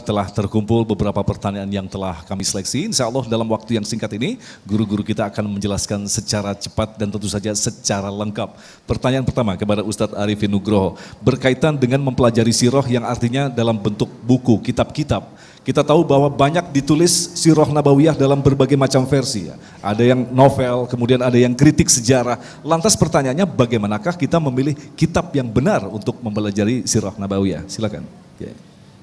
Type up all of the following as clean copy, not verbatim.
telah terkumpul beberapa pertanyaan yang telah kami seleksi. Insya Allah dalam waktu yang singkat ini, guru-guru kita akan menjelaskan secara cepat dan tentu saja secara lengkap. Pertanyaan pertama kepada Ustadz Arifin Nugroho, berkaitan dengan mempelajari sirah yang artinya dalam bentuk buku, kitab-kitab. Kita tahu bahwa banyak ditulis sirah nabawiyah dalam berbagai macam versi. Ada yang novel, kemudian ada yang kritik sejarah. Lantas pertanyaannya, bagaimanakah kita memilih kitab yang benar untuk mempelajari sirah nabawiyah? Silakan.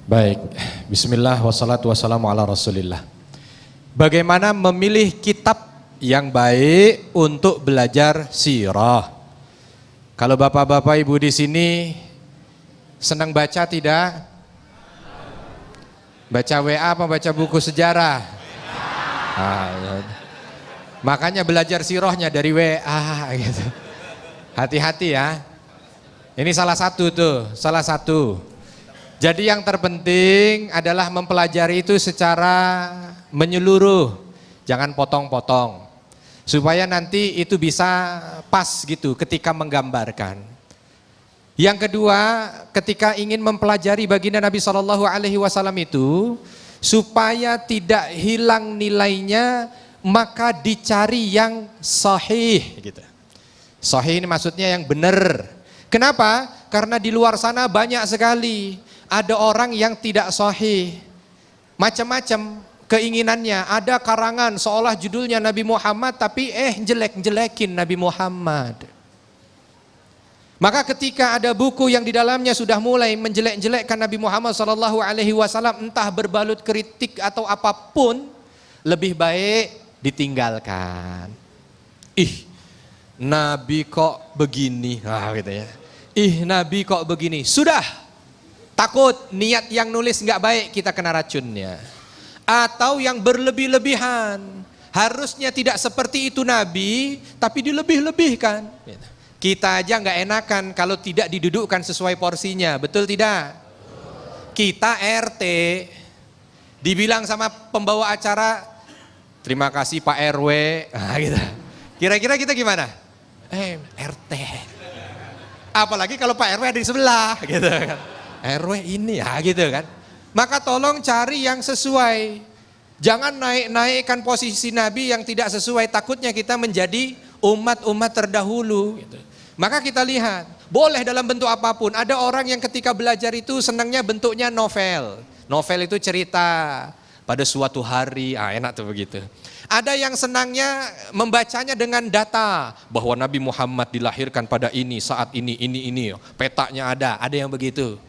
Baik, bismillah wassalatu wassalamu ala rasulillah. Bagaimana memilih kitab yang baik untuk belajar sirah? Kalau bapak-bapak ibu di sini senang baca tidak? Baca WA apa baca buku sejarah? Makanya belajar sirahnya dari WA gitu. Hati-hati ya. Ini salah satu tuh, salah satu. Jadi yang terpenting adalah mempelajari itu secara menyeluruh, jangan potong-potong. Supaya nanti itu bisa pas gitu ketika menggambarkan. Yang kedua, ketika ingin mempelajari baginda Nabi SAW itu, supaya tidak hilang nilainya, maka dicari yang sahih. Gitu. Sahih ini maksudnya yang benar. Kenapa? Karena di luar sana banyak sekali. Ada orang yang tidak sahih, macam-macam keinginannya. Ada karangan seolah judulnya Nabi Muhammad, tapi jelek-jelekin Nabi Muhammad. Maka ketika ada buku yang di dalamnya sudah mulai menjelek-jelekkan Nabi Muhammad SAW, entah berbalut kritik atau apapun, lebih baik ditinggalkan. Nabi kok begini, gitu ya. Nabi kok begini, sudah. Takut niat yang nulis nggak baik kita kena racunnya. Atau yang berlebih-lebihan. Harusnya tidak seperti itu Nabi, tapi dilebih-lebihkan. Kita aja nggak enakan kalau tidak didudukkan sesuai porsinya, betul tidak? Kita RT, dibilang sama pembawa acara, terima kasih Pak RW, gitu. Kira-kira kita gimana? RT. Apalagi kalau Pak RW ada di sebelah, gitu kan. RW ini ya gitu kan. Maka tolong cari yang sesuai. Jangan naik-naikkan posisi Nabi yang tidak sesuai. Takutnya kita menjadi umat-umat terdahulu gitu. Maka kita lihat, boleh dalam bentuk apapun. Ada orang yang ketika belajar itu senangnya bentuknya novel. Novel itu cerita pada suatu hari, enak tuh begitu. Ada yang senangnya membacanya dengan data. Bahwa Nabi Muhammad dilahirkan pada ini, saat ini. Petanya ada yang begitu.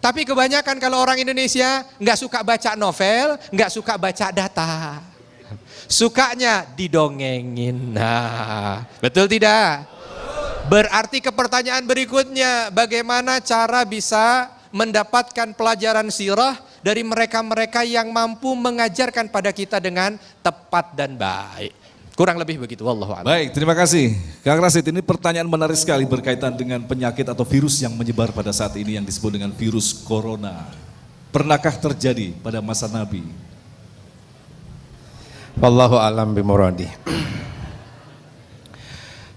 Tapi kebanyakan kalau orang Indonesia nggak suka baca novel, nggak suka baca data. Sukanya didongengin. Nah, betul tidak? Berarti ke pertanyaan berikutnya, bagaimana cara bisa mendapatkan pelajaran sirah dari mereka-mereka yang mampu mengajarkan pada kita dengan tepat dan baik. Kurang lebih begitu, wallahu a'lam. Baik, terima kasih. Kang Rasid, ini pertanyaan menarik sekali berkaitan dengan penyakit atau virus yang menyebar pada saat ini yang disebut dengan virus corona. Pernahkah terjadi pada masa Nabi? Wallahu a'lam bimuradi.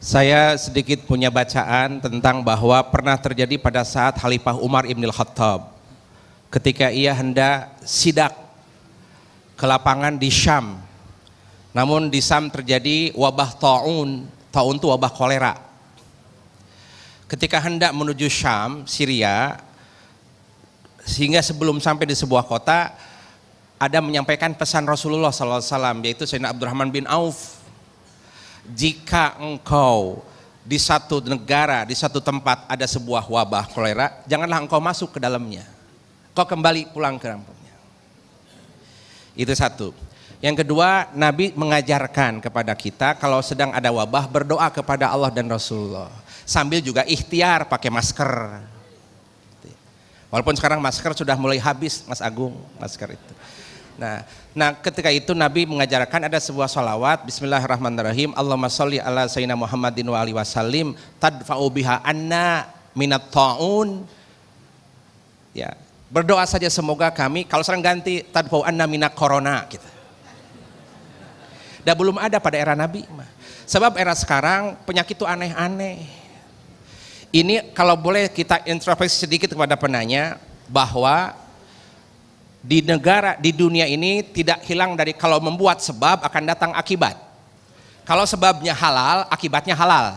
Saya sedikit punya bacaan tentang bahwa pernah terjadi pada saat Khalifah Umar Ibn Khattab. Ketika ia hendak sidak ke lapangan di Syam. Namun di Syam terjadi wabah ta'un itu wabah kolera. Ketika hendak menuju Syam, Syria, sehingga sebelum sampai di sebuah kota, ada menyampaikan pesan Rasulullah SAW, yaitu Sayyidina Abdurrahman bin Auf. Jika engkau di satu negara, di satu tempat ada sebuah wabah kolera, janganlah engkau masuk ke dalamnya. Kau kembali pulang ke kampungnya. Itu satu. Yang kedua, Nabi mengajarkan kepada kita kalau sedang ada wabah berdoa kepada Allah dan Rasulullah. Sambil juga ikhtiar pakai masker. Walaupun sekarang masker sudah mulai habis, Mas Agung, masker itu. Nah ketika itu Nabi mengajarkan ada sebuah salawat, Bismillahirrahmanirrahim, Allahumma sholli ala sayyidina Muhammadin wa alihi wasallim, tadfa'u biha anna minat ta'un. Ya, berdoa saja semoga kami, kalau sekarang ganti tadfa'u anna minat corona gitu. Dan belum ada pada era Nabi. Sebab era sekarang penyakit itu aneh-aneh. Ini kalau boleh kita introspeksi sedikit kepada penanya, bahwa di negara, di dunia ini tidak hilang dari kalau membuat sebab akan datang akibat. Kalau sebabnya halal, akibatnya halal.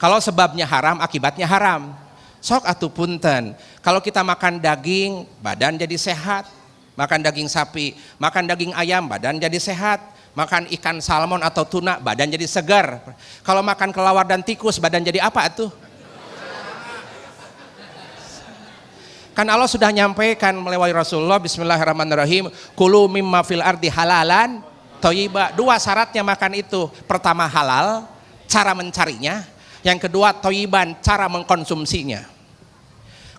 Kalau sebabnya haram, akibatnya haram. Sok atuh punten, kalau kita makan daging, badan jadi sehat. Makan daging sapi, makan daging ayam, badan jadi sehat. Makan ikan salmon atau tuna, badan jadi segar. Kalau makan kelawar dan tikus, badan jadi apa atuh? Kan Allah sudah nyampaikan melalui Rasulullah, bismillahirrahmanirrahim, kulu mimma fil ardi halalan thayyiba. Dua syaratnya makan itu. Pertama halal, cara mencarinya. Yang kedua thayyiban, cara mengkonsumsinya.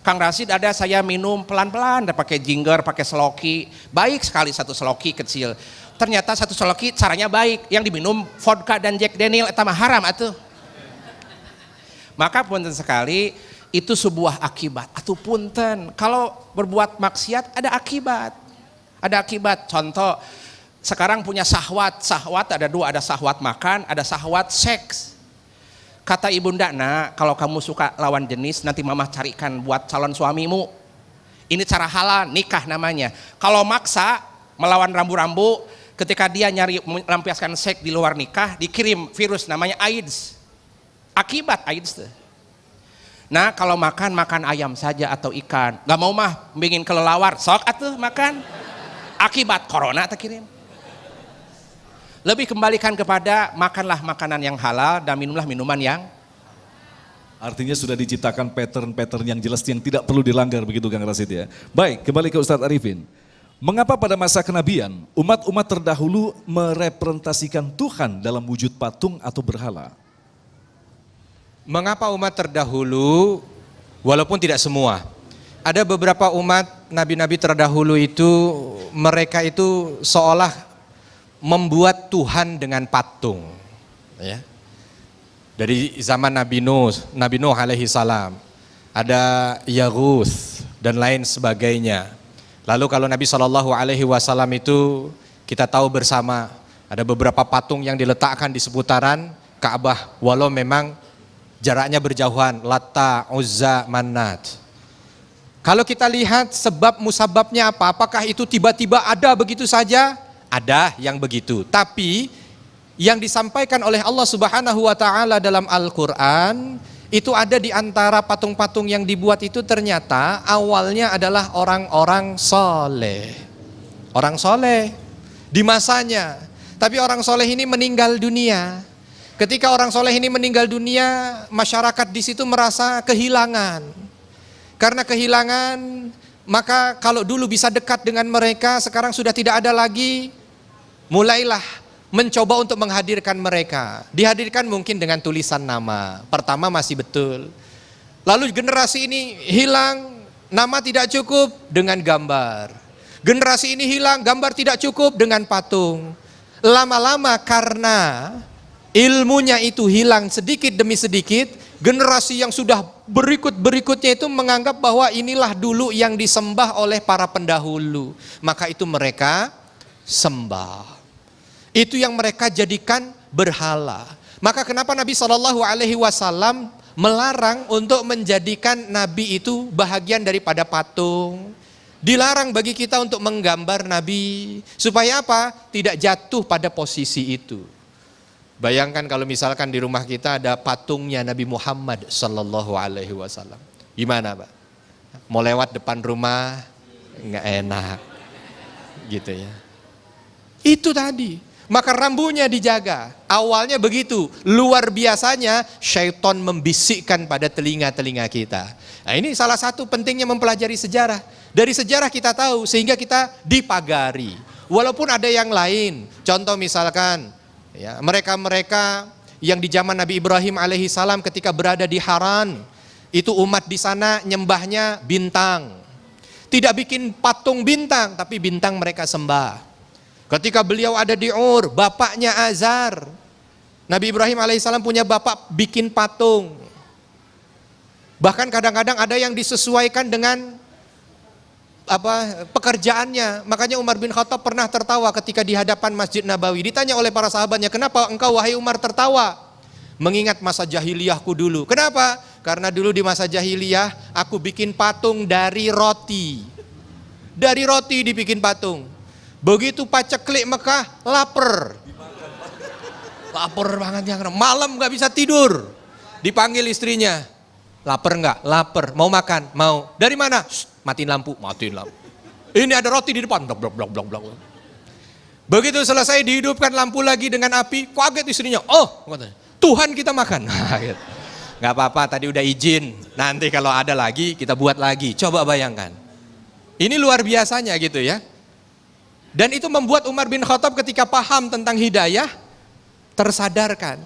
Kang Rasid ada saya minum pelan-pelan, pakai ginger, pakai seloki. Baik sekali satu seloki kecil. Ternyata satu seloki caranya baik. Yang diminum vodka dan Jack Daniel, itu mah haram atuh. Maka punten sekali, itu sebuah akibat. Atuh punten, kalau berbuat maksiat ada akibat. Ada akibat. Contoh, sekarang punya syahwat. Syahwat ada dua, ada syahwat makan, ada syahwat seks. Kata ibunda, nak, kalau kamu suka lawan jenis, nanti mama carikan buat calon suamimu. Ini cara halal, nikah namanya. Kalau maksa melawan rambu-rambu, ketika dia nyari melampiaskan seks di luar nikah, dikirim virus namanya AIDS. Akibat AIDS tuh. Nah kalau makan ayam saja atau ikan, gak mau mah bikin kelelawar, sok atuh makan. Akibat corona terkirim. Lebih kembalikan kepada makanlah makanan yang halal dan minumlah minuman yang. Artinya sudah diciptakan pattern-pattern yang jelas yang tidak perlu dilanggar begitu Kang Rasid ya. Baik, kembali ke Ustadz Arifin. Mengapa pada masa kenabian umat-umat terdahulu merepresentasikan Tuhan dalam wujud patung atau berhala? Mengapa umat terdahulu, walaupun tidak semua, ada beberapa umat nabi-nabi terdahulu itu, mereka itu seolah membuat Tuhan dengan patung. Ya. Dari zaman Nabi Nuh alaihi salam, ada Yaguth dan lain sebagainya. Lalu kalau Nabi Shallallahu Alaihi Wasallam itu kita tahu bersama, ada beberapa patung yang diletakkan di seputaran Ka'bah, walau memang jaraknya berjauhan, Lata, Uzza, Manat. Kalau kita lihat sebab musababnya apa? Apakah itu tiba-tiba ada begitu saja? Ada yang begitu. Tapi yang disampaikan oleh Allah Subhanahu wa taala dalam Al-Qur'an itu ada di antara patung-patung yang dibuat itu ternyata awalnya adalah orang-orang soleh. Orang soleh di masanya. Tapi orang soleh ini meninggal dunia. Ketika orang soleh ini meninggal dunia, masyarakat di situ merasa kehilangan. Karena kehilangan, maka kalau dulu bisa dekat dengan mereka, sekarang sudah tidak ada lagi. Mulailah mencoba untuk menghadirkan mereka. Dihadirkan mungkin dengan tulisan nama. Pertama masih betul. Lalu generasi ini hilang, nama tidak cukup dengan gambar. Generasi ini hilang, gambar tidak cukup dengan patung. Lama-lama karena ilmunya itu hilang sedikit demi sedikit, generasi yang sudah berikut-berikutnya itu menganggap bahwa inilah dulu yang disembah oleh para pendahulu. Maka itu mereka sembah. Itu yang mereka jadikan berhala. Maka kenapa Nabi SAW melarang untuk menjadikan Nabi itu bahagian daripada patung. Dilarang bagi kita untuk menggambar Nabi. Supaya apa? Tidak jatuh pada posisi itu. Bayangkan kalau misalkan di rumah kita ada patungnya Nabi Muhammad SAW. Gimana Pak? Mau lewat depan rumah, nggak enak. Gitu ya. Itu tadi. Maka rambunya dijaga. Awalnya begitu. Luar biasanya syaitan membisikkan pada telinga-telinga kita. Nah ini salah satu pentingnya mempelajari sejarah. Dari sejarah kita tahu sehingga kita dipagari. Walaupun ada yang lain. Contoh misalkan ya, mereka-mereka yang di zaman Nabi Ibrahim alaihi salam ketika berada di Haran. Itu umat di sana nyembahnya bintang. Tidak bikin patung bintang tapi bintang mereka sembah. Ketika beliau ada di Ur, bapaknya Azar. Nabi Ibrahim alaihissalam punya bapak bikin patung. Bahkan kadang-kadang ada yang disesuaikan dengan pekerjaannya. Makanya Umar bin Khattab pernah tertawa ketika di hadapan Masjid Nabawi. Ditanya oleh para sahabatnya, kenapa engkau wahai Umar tertawa? Mengingat masa jahiliyahku dulu. Kenapa? Karena dulu di masa jahiliyah aku bikin patung dari roti. Dari roti dibikin patung. Begitu paceklik Mekah, lapar. Lapar banget yang malam nggak bisa tidur. Dipanggil istrinya. Lapar nggak? Lapar. Mau makan? Mau. Dari mana? Shh, matiin lampu. Matiin lampu. Ini ada roti di depan. Blok, blok, blok, blok, blok. Begitu selesai dihidupkan lampu lagi dengan api, kaget istrinya. Oh, Tuhan kita makan. Nggak apa-apa, tadi udah izin. Nanti kalau ada lagi, kita buat lagi. Coba bayangkan. Ini luar biasanya gitu ya. Dan itu membuat Umar bin Khattab ketika paham tentang hidayah, tersadarkan.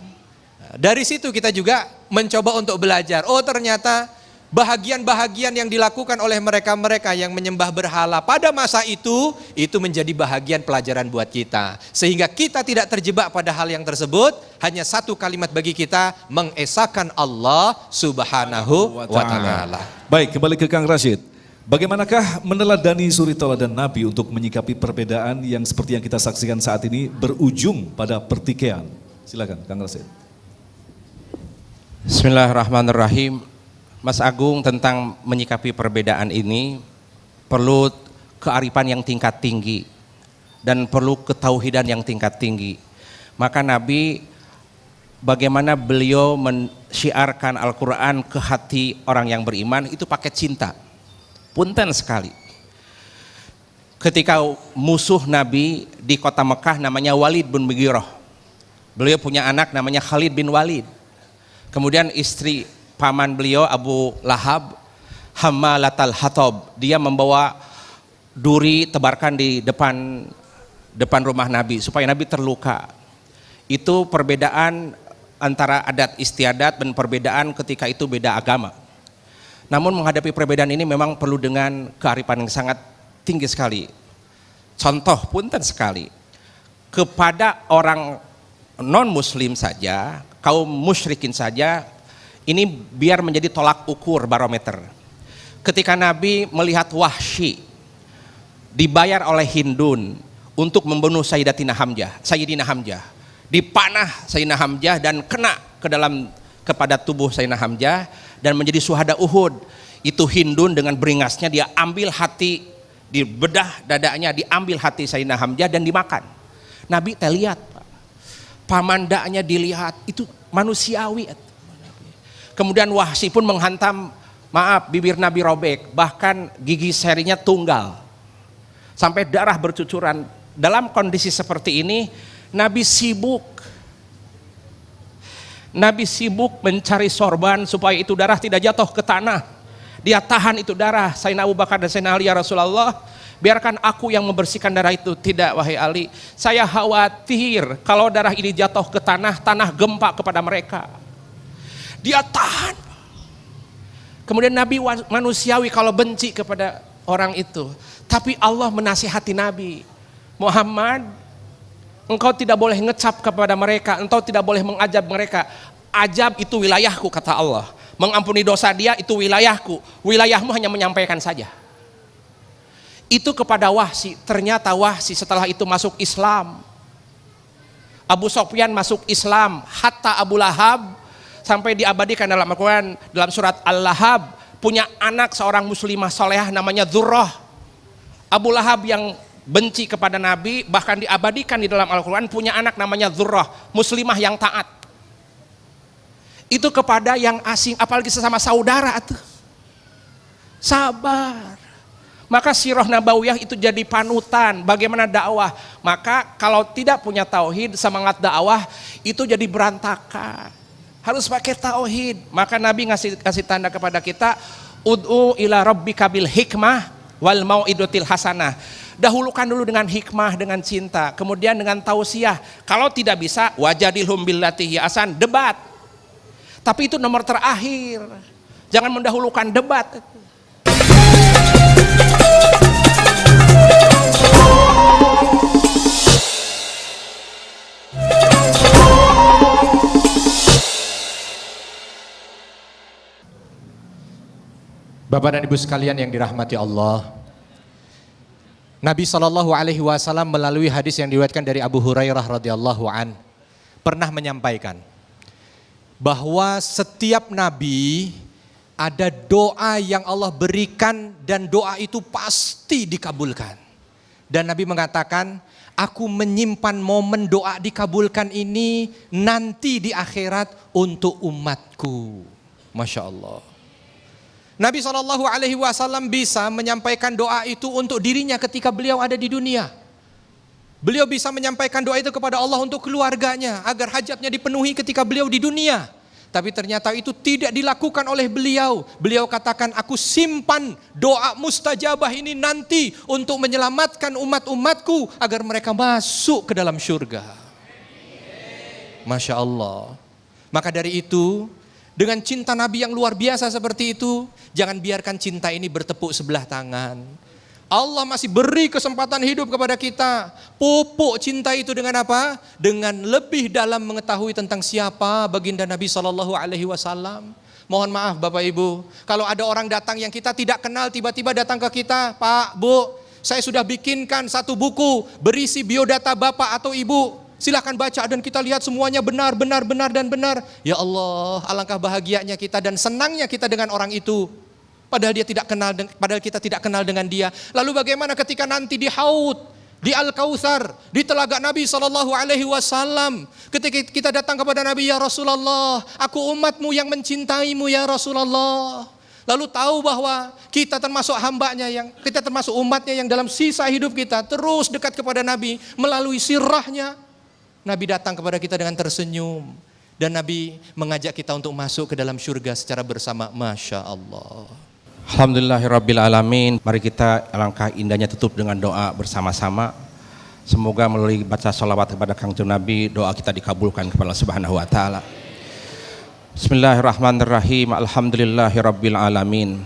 Dari situ kita juga mencoba untuk belajar. Oh ternyata bahagian-bahagian yang dilakukan oleh mereka-mereka yang menyembah berhala pada masa itu menjadi bahagian pelajaran buat kita. Sehingga kita tidak terjebak pada hal yang tersebut, hanya satu kalimat bagi kita, mengesahkan Allah subhanahu wa ta'ala. Baik, kembali ke Kang Rashid. Bagaimanakah meneladani suri tauladan Nabi untuk menyikapi perbedaan yang seperti yang kita saksikan saat ini berujung pada pertikaian? Silakan Kang Rashid. Bismillahirrahmanirrahim. Mas Agung, tentang menyikapi perbedaan ini perlu kearifan yang tingkat tinggi dan perlu ketauhidan yang tingkat tinggi. Maka Nabi, bagaimana beliau mensyiarkan Al-Quran ke hati orang yang beriman, itu pakai cinta. Punten sekali. Ketika musuh Nabi di kota Mekah namanya Walid bin Mughirah. Beliau punya anak namanya Khalid bin Walid. Kemudian istri paman beliau Abu Lahab, Hammalatal Hatab, dia membawa duri tebarkan di depan rumah Nabi supaya Nabi terluka. Itu perbedaan antara adat istiadat dan perbedaan ketika itu beda agama. Namun menghadapi perbedaan ini memang perlu dengan kearifan yang sangat tinggi sekali. Contoh punten sekali, kepada orang non muslim saja, kaum musyrikin saja, ini biar menjadi tolak ukur barometer. Ketika Nabi melihat Wahsy dibayar oleh Hindun untuk membunuh Sayyidina Hamzah, dipanah Sayyidina Hamzah dan kena kepada tubuh Sayyidina Hamzah dan menjadi syuhada Uhud. Itu Hindun dengan beringasnya dia ambil hati, di bedah dadanya diambil hati Sayyidina Hamzah dan dimakan. Nabi teh lihat, pamandanya dilihat, itu manusiawi. Kemudian Wahsy pun menghantam, bibir Nabi robek, bahkan gigi serinya tunggal, sampai darah bercucuran. Dalam kondisi seperti ini, Nabi sibuk mencari sorban supaya itu darah tidak jatuh ke tanah. Dia tahan itu darah. Sayyidina Abu Bakar dan Sayyidina Ali, ya Rasulullah, biarkan aku yang membersihkan darah itu. Tidak, wahai Ali, saya khawatir kalau darah ini jatuh ke tanah gempa kepada mereka. Dia tahan. Kemudian Nabi manusiawi kalau benci kepada orang itu, tapi Allah menasihati Nabi, Muhammad, engkau tidak boleh ngecap kepada mereka, engkau tidak boleh mengajab mereka. Ajab itu wilayahku, kata Allah. Mengampuni dosa dia itu wilayahku. Wilayahmu hanya menyampaikan saja. Itu kepada Wahsy. Ternyata Wahsy setelah itu masuk Islam. Abu Sufyan masuk Islam. Hatta Abu Lahab, sampai diabadikan dalam Al-Quran, dalam surat Al-Lahab, punya anak seorang muslimah solehah namanya Dzurrah. Abu Lahab yang benci kepada Nabi, bahkan diabadikan di dalam Al-Quran, punya anak namanya Dzurrah, muslimah yang taat. Itu kepada yang asing, apalagi sesama saudara tuh. Sabar. Maka sirah nabawiyah itu jadi panutan bagaimana dakwah. Maka kalau tidak punya tauhid, semangat dakwah itu jadi berantakan. Harus pakai tauhid. Maka Nabi kasih tanda kepada kita, ud'u ila rabbika bil hikmah wal mau'idotil hasanah. Dahulukan dulu dengan hikmah, dengan cinta, kemudian dengan tausiah. Kalau tidak bisa, wajadilhum billati hiya ahsan, debat. Tapi itu nomor terakhir. Jangan mendahulukan debat. Bapak dan Ibu sekalian yang dirahmati Allah, Nabi SAW melalui hadis yang diriwayatkan dari Abu Hurairah radhiyallahu an pernah menyampaikan bahwa setiap nabi ada doa yang Allah berikan dan doa itu pasti dikabulkan. Dan Nabi mengatakan, aku menyimpan momen doa dikabulkan ini nanti di akhirat untuk umatku. Masya Allah. Nabi SAW bisa menyampaikan doa itu untuk dirinya ketika beliau ada di dunia. Beliau bisa menyampaikan doa itu kepada Allah untuk keluarganya agar hajatnya dipenuhi ketika beliau di dunia. Tapi ternyata itu tidak dilakukan oleh beliau. Beliau katakan, aku simpan doa mustajabah ini nanti untuk menyelamatkan umat-umatku agar mereka masuk ke dalam surga. Masya Allah. Maka dari itu, dengan cinta Nabi yang luar biasa seperti itu, jangan biarkan cinta ini bertepuk sebelah tangan. Allah masih beri kesempatan hidup kepada kita. Pupuk cinta itu dengan apa? Dengan lebih dalam mengetahui tentang siapa baginda Nabi SAW. Mohon maaf Bapak Ibu, kalau ada orang datang yang kita tidak kenal tiba-tiba datang ke kita, Pak, Bu, saya sudah bikinkan satu buku berisi biodata Bapak atau Ibu. Silahkan baca dan kita lihat semuanya benar. Ya Allah, alangkah bahagianya kita dan senangnya kita dengan orang itu. Padahal kita tidak kenal dengan dia. Lalu bagaimana ketika nanti di Haud, di Al-Kautsar, di telaga Nabi SAW, ketika kita datang kepada Nabi, ya Rasulullah, aku umatmu yang mencintaimu ya Rasulullah. Lalu tahu bahwa kita termasuk hambanya, kita termasuk umatnya yang dalam sisa hidup kita terus dekat kepada Nabi melalui sirahnya. Nabi datang kepada kita dengan tersenyum dan Nabi mengajak kita untuk masuk ke dalam surga secara bersama. Masya Allah. Alhamdulillahirrabbilalamin. Mari kita alangkah indahnya tutup dengan doa bersama-sama. Semoga melalui baca sholawat kepada Kangjeng Nabi, doa kita dikabulkan kepada Allah Subhanahu wa Ta'ala. Bismillahirrahmanirrahim. Alhamdulillahirrabbilalamin.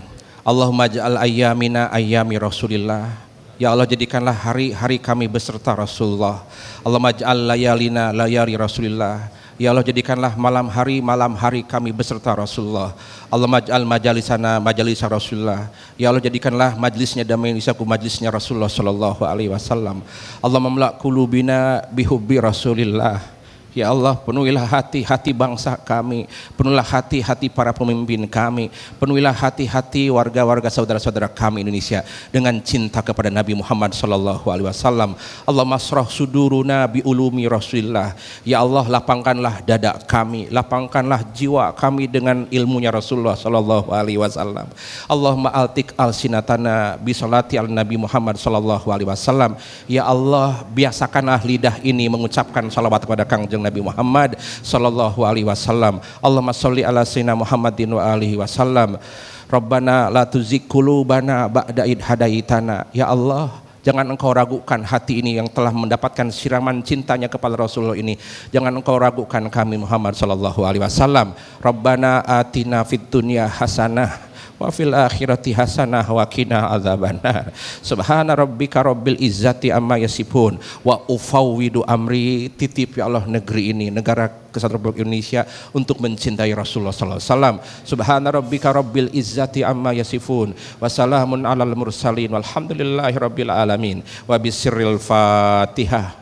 Allahumma ja'al ayyamina ayyami Rasulillah. Ya Allah, jadikanlah hari-hari kami beserta Rasulullah. Allahumma ja'al layalina layali Rasulillah. Ya Allah, jadikanlah malam hari kami beserta Rasulullah. Allahumma ja'al majalisana majalisa Rasulullah. Ya Allah, jadikanlah majlisnya damai isaku majlisnya Rasulullah sallallahu alaihi wasallam. Allahumma mla' qulubina bihubbi Rasulillah. Ya Allah, penuhilah hati-hati bangsa kami, penuhilah hati-hati para pemimpin kami, penuhilah hati-hati warga-warga saudara-saudara kami Indonesia dengan cinta kepada Nabi Muhammad sallallahu alaihi wasallam. Allahumma asrah suduruna bi ulumi Rasulillah. Ya Allah, lapangkanlah dada kami, lapangkanlah jiwa kami dengan ilmunya Rasulullah sallallahu alaihi wasallam. Allahumma altik alsinatana bi salati al Nabi Muhammad sallallahu alaihi wasallam. Ya Allah, biasakanlah lidah ini mengucapkan salawat kepada Kangjeng Nabi Muhammad sallallahu alaihi wasallam. Allahumma sholli ala sayyidina Muhammadin wa alihi wasallam. Rabbana la tuzigh qulubana ba'da id hadaitana. Ya Allah, jangan engkau ragukan hati ini yang telah mendapatkan siraman cintanya kepada Rasulullah ini. Jangan engkau ragukan kami Muhammad sallallahu alaihi wasallam. Rabbana atina fid dunya hasanah wa fil akhirati hasanah wa qina adzabannar. Subhana rabbika rabbil izzati amma yasifun wa ufawwidu amri. Titip ya Allah negeri ini, negara Kesatuan Republik Indonesia, untuk mencintai Rasulullah sallallahu alaihi wasallam. Subhana rabbika rabbil izzati amma yasifun wa salamun alal mursalin walhamdulillahi rabbil alamin. Wa bisirril Fatihah.